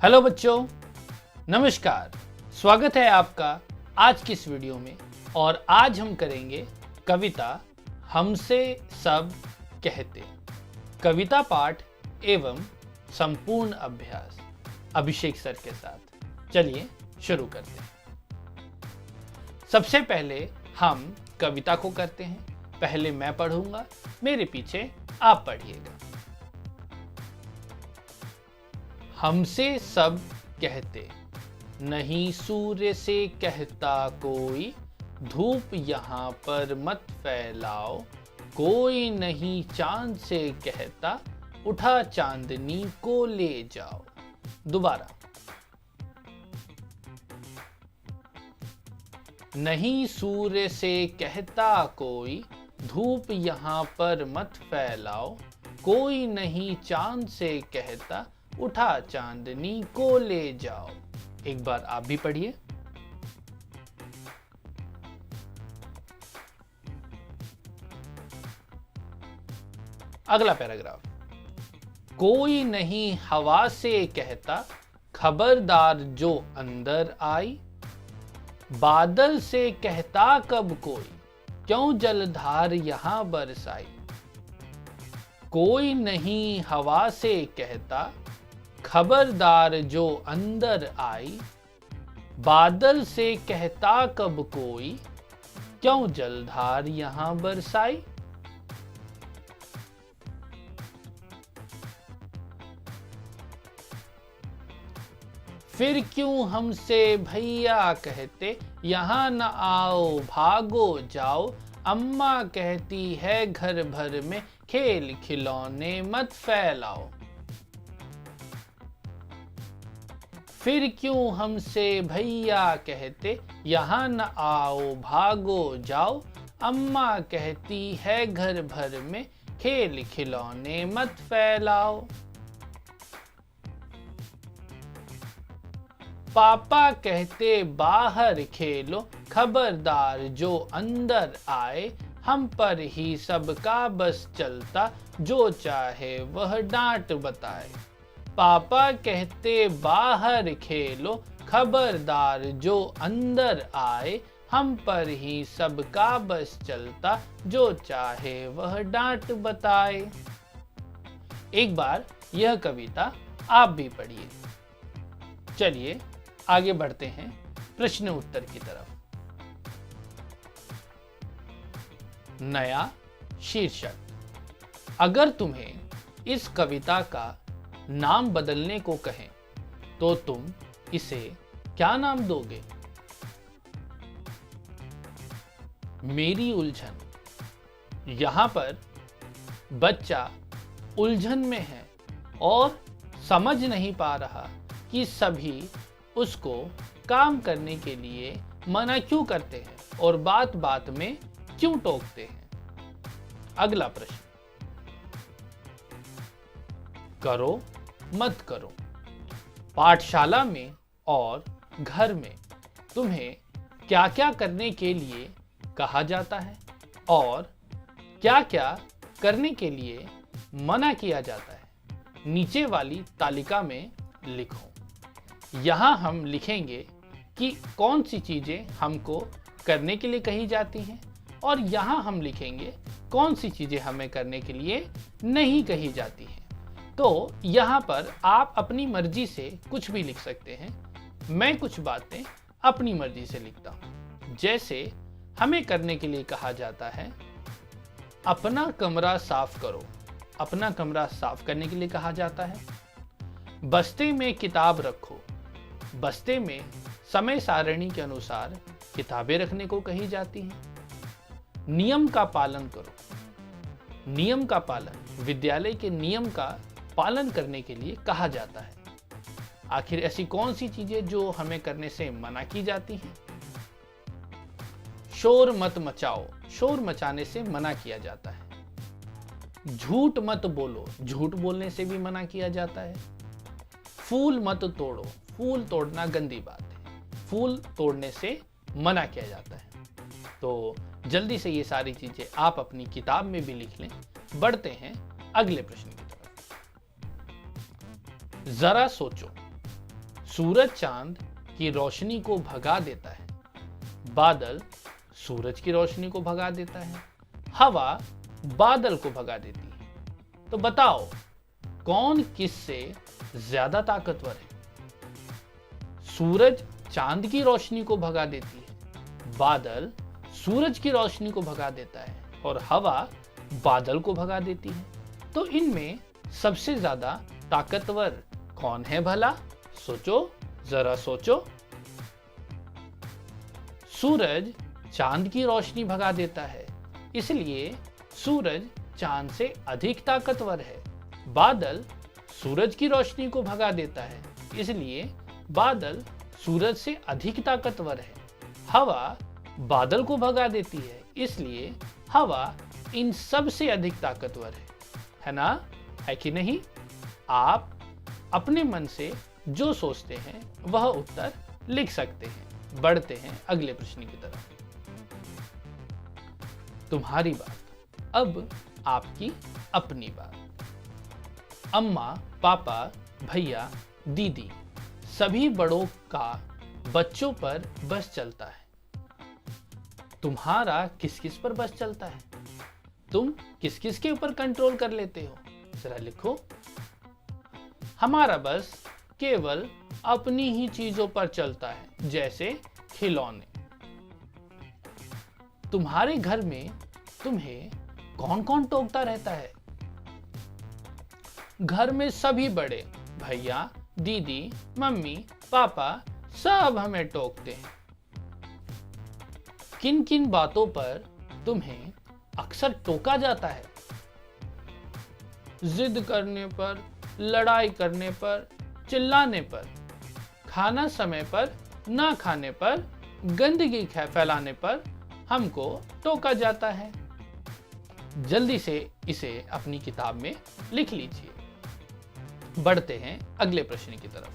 Hello बच्चों, नमस्कार। स्वागत है आपका आज की इस वीडियो में। और आज हम करेंगे कविता हमसे सब कहते, कविता पाठ एवं संपूर्ण अभ्यास अभिषेक सर के साथ। चलिए शुरू करते हैं। सबसे पहले हम कविता को करते हैं। पहले मैं पढ़ूंगा, मेरे पीछे आप पढ़िएगा। हमसे सब कहते, नहीं सूर्य से कहता कोई, धूप यहाँ पर मत फैलाओ। कोई नहीं चांद से कहता, उठा चांदनी को ले जाओ। दोबारा। नहीं सूर्य से कहता कोई, धूप यहाँ पर मत फैलाओ। कोई नहीं चांद से कहता, उठा चांदनी को ले जाओ। एक बार आप भी पढ़िए। अगला पैराग्राफ। कोई नहीं हवा से कहता, खबरदार जो अंदर आई। बादल से कहता कब कोई, क्यों जलधार यहां बरसाई। कोई नहीं हवा से कहता, खबरदार जो अंदर आई। बादल से कहता कब कोई, क्यों जलधार यहां बरसाई। फिर क्यों हमसे भैया कहते, यहां न आओ भागो जाओ। अम्मा कहती है घर भर में, खेल खिलौने मत फैलाओ। फिर क्यों हमसे भैया कहते, यहाँ न आओ भागो जाओ। अम्मा कहती है घर भर में, खेल खिलौने मत फैलाओ। पापा कहते बाहर खेलो, खबरदार जो अंदर आए। हम पर ही सबका बस चलता, जो चाहे वह डांट बताए। पापा कहते बाहर खेलो, खबरदार जो अंदर आए। हम पर ही सबका बस चलता, जो चाहे वह डांट बताए। एक बार यह कविता आप भी पढ़िए। चलिए आगे बढ़ते हैं प्रश्न उत्तर की तरफ। नया शीर्षक। अगर तुम्हें इस कविता का नाम बदलने को कहें तो तुम इसे क्या नाम दोगे? मेरी उलझन। यहां पर बच्चा उलझन में है और समझ नहीं पा रहा कि सभी उसको काम करने के लिए मना क्यों करते हैं और बात बात में क्यों टोकते हैं। अगला प्रश्न। करो मत करो। पाठशाला में और घर में तुम्हें क्या क्या करने के लिए कहा जाता है और क्या क्या करने के लिए मना किया जाता है, नीचे वाली तालिका में लिखो। यहाँ हम लिखेंगे कि कौन सी चीज़ें हमको करने के लिए कही जाती हैं और यहाँ हम लिखेंगे कौन सी चीज़ें हमें करने के लिए नहीं कही जाती हैं। तो यहाँ पर आप अपनी मर्जी से कुछ भी लिख सकते हैं। मैं कुछ बातें अपनी मर्जी से लिखता हूँ। जैसे हमें करने के लिए कहा जाता है, अपना कमरा साफ करो। अपना कमरा साफ करने के लिए कहा जाता है। बस्ते में किताब रखो। बस्ते में समय सारणी के अनुसार किताबें रखने को कही जाती हैं। नियम का पालन करो। नियम का पालन, विद्यालय के नियम का पालन करने के लिए कहा जाता है। आखिर ऐसी कौन सी चीजें जो हमें करने से मना की जाती हैं? शोर मत मचाओ। शोर मचाने से मना किया जाता है। झूठ मत बोलो। झूठ बोलने से भी मना किया जाता है। फूल मत तोड़ो। फूल तोड़ना गंदी बात है। फूल तोड़ने से मना किया जाता है। तो जल्दी से ये सारी चीजें आप अपनी किताब में भी लिख लें। बढ़ते हैं अगले प्रश्न की तरफ। जरा सोचो, सूरज चांद की रोशनी को भगा देता है। बादल सूरज की रोशनी को भगा देता है। हवा बादल को भगा देती है। तो बताओ कौन किससे ज्यादा ताकतवर है? सूरज चांद की रोशनी को भगा देती है, बादल सूरज की रोशनी को भगा देता है और हवा बादल को भगा देती है। तो इनमें सबसे ज्यादा ताकतवर कौन है भला? सोचो, जरा सोचो। सूरज चांद की रोशनी भगा देता है, इसलिए सूरज चांद से अधिक ताकतवर है। बादल सूरज की रोशनी को भगा देता है, इसलिए बादल सूरज से अधिक ताकतवर है। हवा बादल को भगा देती है, इसलिए हवा इन सब से अधिक ताकतवर है ना? है कि नहीं? आप अपने मन से जो सोचते हैं वह उत्तर लिख सकते हैं। बढ़ते हैं अगले प्रश्न की तरफ। तुम्हारी बात, अब आपकी अपनी बात। अम्मा, पापा, भैया, दीदी सभी बड़ों का बच्चों पर बस चलता है। तुम्हारा किस किस पर बस चलता है? तुम किस किस के ऊपर कंट्रोल कर लेते हो? जरा लिखो। हमारा बस केवल अपनी ही चीजों पर चलता है, जैसे खिलौने। तुम्हारे घर में तुम्हें कौन कौन टोकता रहता है? घर में सभी बड़े, भैया, दीदी, मम्मी, पापा सब हमें टोकते हैं। किन किन बातों पर तुम्हें अक्सर टोका जाता है? जिद करने पर, लड़ाई करने पर, चिल्लाने पर, खाना समय पर ना खाने पर, गंदगी फैलाने पर हमको टोका जाता है। जल्दी से इसे अपनी किताब में लिख लीजिए। बढ़ते हैं अगले प्रश्न की तरफ।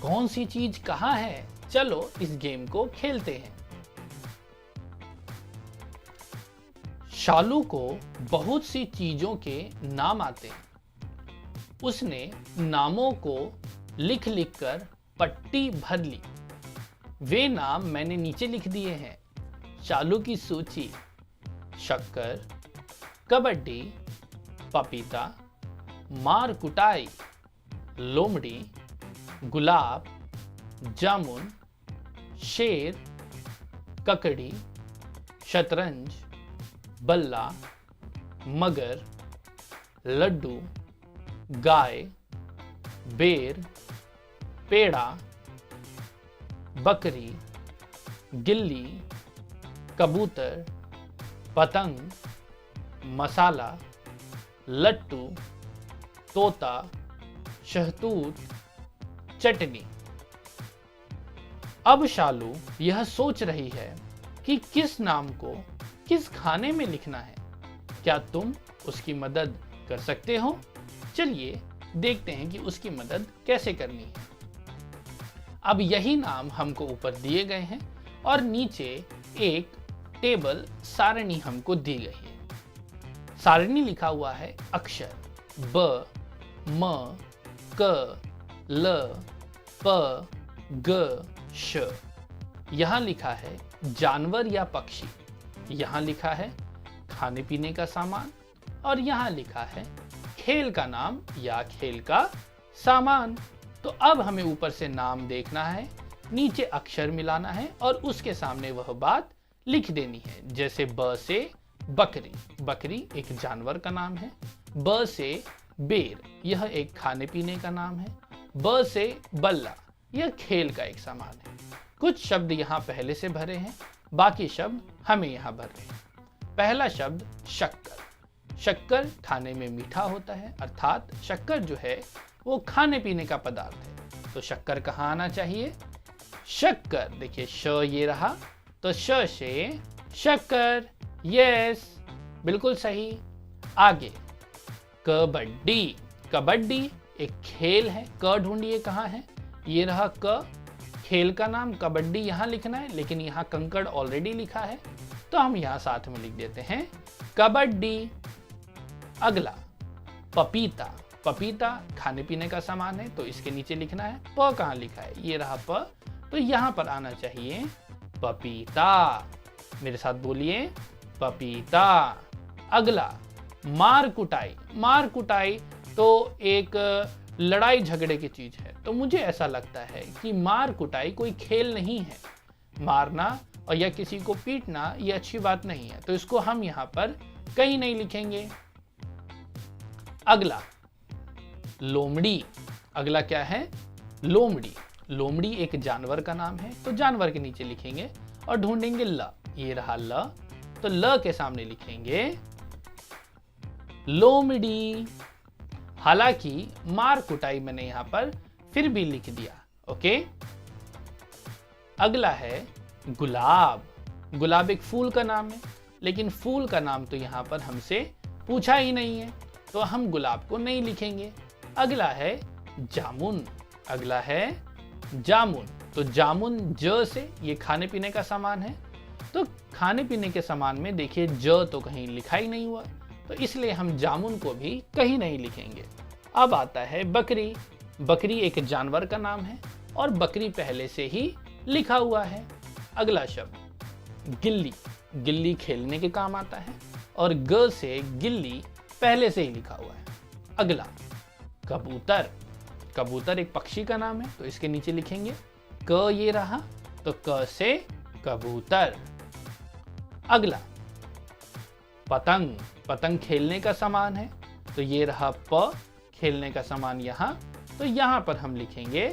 कौन सी चीज कहां है? चलो इस गेम को खेलते हैं। शालू को बहुत सी चीजों के नाम आते हैं। उसने नामों को लिख लिख कर पट्टी भर ली। वे नाम मैंने नीचे लिख दिए हैं। शालू की सूची: शक्कर, कबड्डी, पपीता, मार कुटाई, लोमड़ी, गुलाब, जामुन, शेर, ककड़ी, शतरंज, बल्ला, मगर, लड्डू, गाय, बेर, पेड़ा, बकरी, गिल्ली, कबूतर, पतंग, मसाला, लट्टू, तोता, शहतूत, चटनी। अब शालू यह सोच रही है कि किस नाम को किस खाने में लिखना है। क्या तुम उसकी मदद कर सकते हो? चलिए देखते हैं कि उसकी मदद कैसे करनी है। अब यही नाम हमको ऊपर दिए गए हैं और नीचे एक टेबल सारणी हमको दी गई है। सारणी लिखा हुआ है अक्षर ब, म, क, ल, प, ग, श। यहाँ लिखा है जानवर या पक्षी, यहाँ लिखा है खाने पीने का सामान और यहाँ लिखा है खेल का नाम या खेल का सामान। तो अब हमें ऊपर से नाम देखना है, नीचे अक्षर मिलाना है और उसके सामने वह बात लिख देनी है। जैसे ब से बकरी, बकरी एक जानवर का नाम है। ब से बेर, यह एक खाने पीने का नाम है। ब से बल्ला, यह खेल का एक सामान है। कुछ शब्द यहाँ पहले से भरे हैं, बाकी शब्द हमें यहाँ भर रहे हैं। पहला शब्द शक्कर। शक्कर खाने में मीठा होता है, अर्थात शक्कर जो है वो खाने पीने का पदार्थ है। तो शक्कर कहाँ आना चाहिए? शक्कर, देखिए श ये रहा, तो श से शक्कर। यस, बिल्कुल सही। आगे कबड्डी। कबड्डी एक खेल है। क ढूंढिए कहाँ है? ये रहा क, खेल का नाम कबड्डी यहाँ लिखना है, लेकिन यहाँ कंकड़ ऑलरेडी लिखा है तो हम यहाँ साथ में लिख देते हैं कबड्डी। अगला पपीता। पपीता खाने पीने का सामान है, तो इसके नीचे लिखना है। प कहाँ लिखा है, ये रहा प, तो यहाँ पर आना चाहिए पपीता। मेरे साथ बोलिए पपीता। अगला मार कुटाई। मार कुटाई तो एक लड़ाई झगड़े की चीज है, तो मुझे ऐसा लगता है कि मार कुटाई कोई खेल नहीं है। मारना और या किसी को पीटना ये अच्छी बात नहीं है, तो इसको हम यहाँ पर कहीं नहीं लिखेंगे। अगला लोमड़ी। अगला क्या है, लोमड़ी। लोमड़ी एक जानवर का नाम है, तो जानवर के नीचे लिखेंगे और ढूंढेंगे ल। ये रहा ल, तो ल के सामने लिखेंगे लोमड़ी। हालांकि मार कुटाई मैंने यहां पर फिर भी लिख दिया। ओके। अगला है गुलाब। गुलाब एक फूल का नाम है, लेकिन फूल का नाम तो यहां पर हमसे पूछा ही नहीं है, तो हम गुलाब को नहीं लिखेंगे। अगला है जामुन। अगला है जामुन, तो जामुन ज से, ये खाने पीने का सामान है, तो खाने पीने के सामान में देखिए ज तो कहीं लिखा ही नहीं हुआ, तो इसलिए हम जामुन को भी कहीं नहीं लिखेंगे। अब आता है बकरी। बकरी एक जानवर का नाम है और बकरी पहले से ही लिखा हुआ है। अगला शब्द गिल्ली। गिल्ली खेलने के काम आता है और ग से गिल्ली पहले से ही लिखा हुआ है। अगला कबूतर। कबूतर एक पक्षी का नाम है, तो इसके नीचे लिखेंगे क, ये रहा, तो क से कबूतर। अगला पतंग। पतंग खेलने का सामान है, तो ये रहा प, खेलने का सामान यहाँ, तो यहाँ पर हम लिखेंगे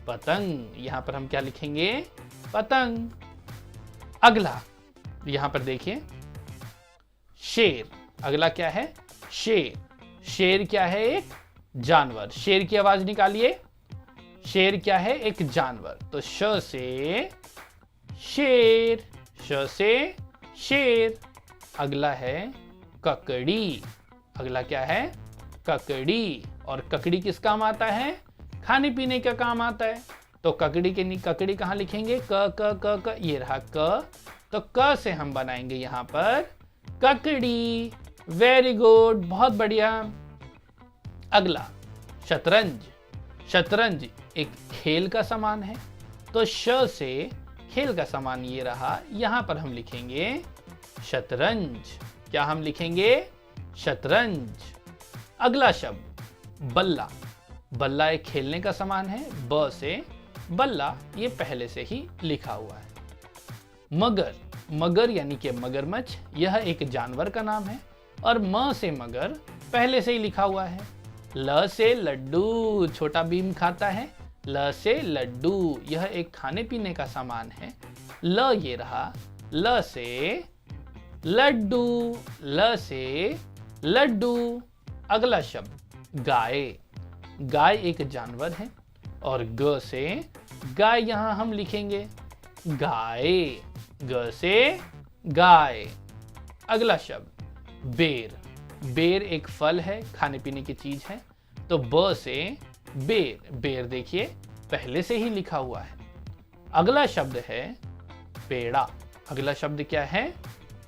पतंग। यहाँ पर हम क्या लिखेंगे, पतंग। अगला यहाँ पर देखिए शेर। अगला क्या है, शेर। शेर क्या है, एक जानवर। शेर की आवाज निकालिए। शेर क्या है, एक जानवर, तो श से शेर। श से शेर। अगला है ककड़ी। अगला क्या है, ककड़ी। और ककड़ी किस काम आता है, खाने पीने का काम आता है, तो ककड़ी कहाँ लिखेंगे, क क क क, ये रहा क, तो क से हम बनाएंगे यहाँ पर ककड़ी। वेरी गुड, बहुत बढ़िया। अगला शतरंज। शतरंज एक खेल का सामान है, तो श से खेल का सामान ये रहा, यहाँ पर हम लिखेंगे शतरंज। क्या हम लिखेंगे, शतरंज। अगला शब्द बल्ला। बल्ला एक खेलने का सामान है, ब से बल्ला, ये पहले से ही लिखा हुआ है। मगर। मगर यानी कि मगरमच्छ, यह एक जानवर का नाम है और म से मगर पहले से ही लिखा हुआ है। ल से लड्डू, छोटा भीम खाता है, ल से लड्डू, यह एक खाने पीने का सामान है, ल ये रहा, ल से लड्डू। ल से लड्डू। अगला शब्द गाय। गाय एक जानवर है और ग से गाय यहाँ हम लिखेंगे गाय। ग से गाय। अगला शब्द बेर। बेर एक फल है, खाने पीने की चीज है, तो ब से बेर। बेर देखिए पहले से ही लिखा हुआ है। अगला शब्द है पेड़ा। अगला शब्द क्या है,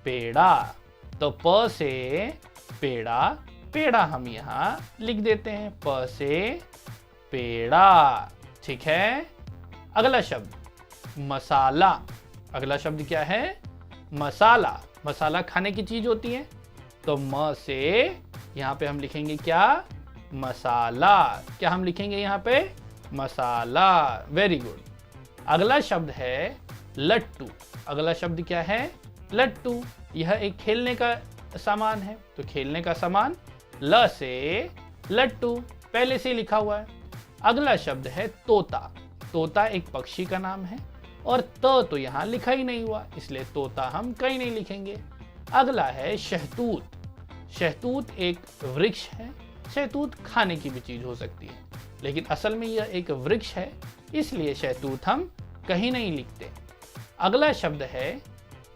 पेड़ा, तो प से पेड़ा। पेड़ा हम यहाँ लिख देते हैं, प से पेड़ा। ठीक है। अगला शब्द मसाला। अगला शब्द क्या है, मसाला। मसाला खाने की चीज होती है, तो म से यहाँ पे हम लिखेंगे क्या, मसाला। क्या हम लिखेंगे यहाँ पे, मसाला। Very good. अगला शब्द है लट्टू। अगला शब्द क्या है, लट्टू। यह एक खेलने का सामान है, तो खेलने का सामान ल से लट्टू, पहले से लिखा हुआ है। अगला शब्द है तोता। तोता एक पक्षी का नाम है और त तो यहाँ लिखा ही नहीं हुआ, इसलिए तोता हम कहीं नहीं लिखेंगे। अगला है शहतूत। शहतूत एक वृक्ष है। शहतूत खाने की भी चीज हो सकती है, लेकिन असल में यह एक वृक्ष है, इसलिए शहतूत हम कहीं नहीं लिखते। अगला शब्द है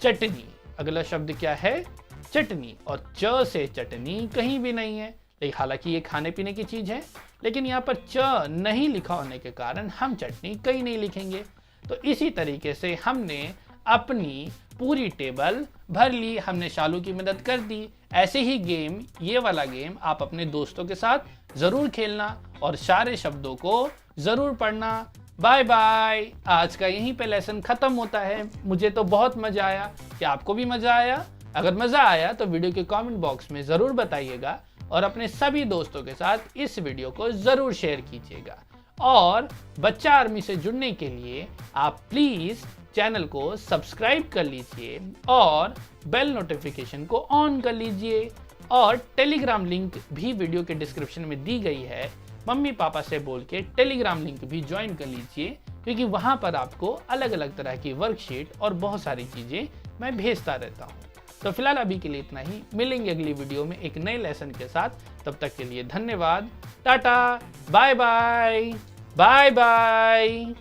चटनी। अगला शब्द क्या है, चटनी, और च से चटनी कहीं भी नहीं है, लेकिन हालांकि ये खाने पीने की चीज है, लेकिन यहाँ पर च नहीं लिखा होने के कारण हम चटनी कहीं नहीं लिखेंगे। तो इसी तरीके से हमने अपनी पूरी टेबल भर ली, हमने शालू की मदद कर दी। ऐसे ही गेम, ये वाला गेम आप अपने दोस्तों के साथ ज़रूर खेलना और सारे शब्दों को ज़रूर पढ़ना। Bye bye. आज का यहीं पे लेसन ख़त्म होता है। मुझे तो बहुत मज़ा आया। क्या आपको भी मज़ा आया? अगर मज़ा आया तो वीडियो के कमेंट बॉक्स में ज़रूर बताइएगा और अपने सभी दोस्तों के साथ इस वीडियो को ज़रूर शेयर कीजिएगा। और बच्चा आर्मी से जुड़ने के लिए आप प्लीज़ चैनल को सब्सक्राइब कर लीजिए और बेल नोटिफिकेशन को ऑन कर लीजिए। और टेलीग्राम लिंक भी वीडियो के डिस्क्रिप्शन में दी गई है। मम्मी पापा से बोल के टेलीग्राम लिंक भी ज्वाइन कर लीजिए, क्योंकि वहाँ पर आपको अलग अलग तरह की वर्कशीट और बहुत सारी चीज़ें मैं भेजता रहता हूँ। तो फिलहाल अभी के लिए इतना ही। मिलेंगे अगली वीडियो में एक नए लेसन के साथ। तब तक के लिए धन्यवाद। Tata, bye bye, bye bye.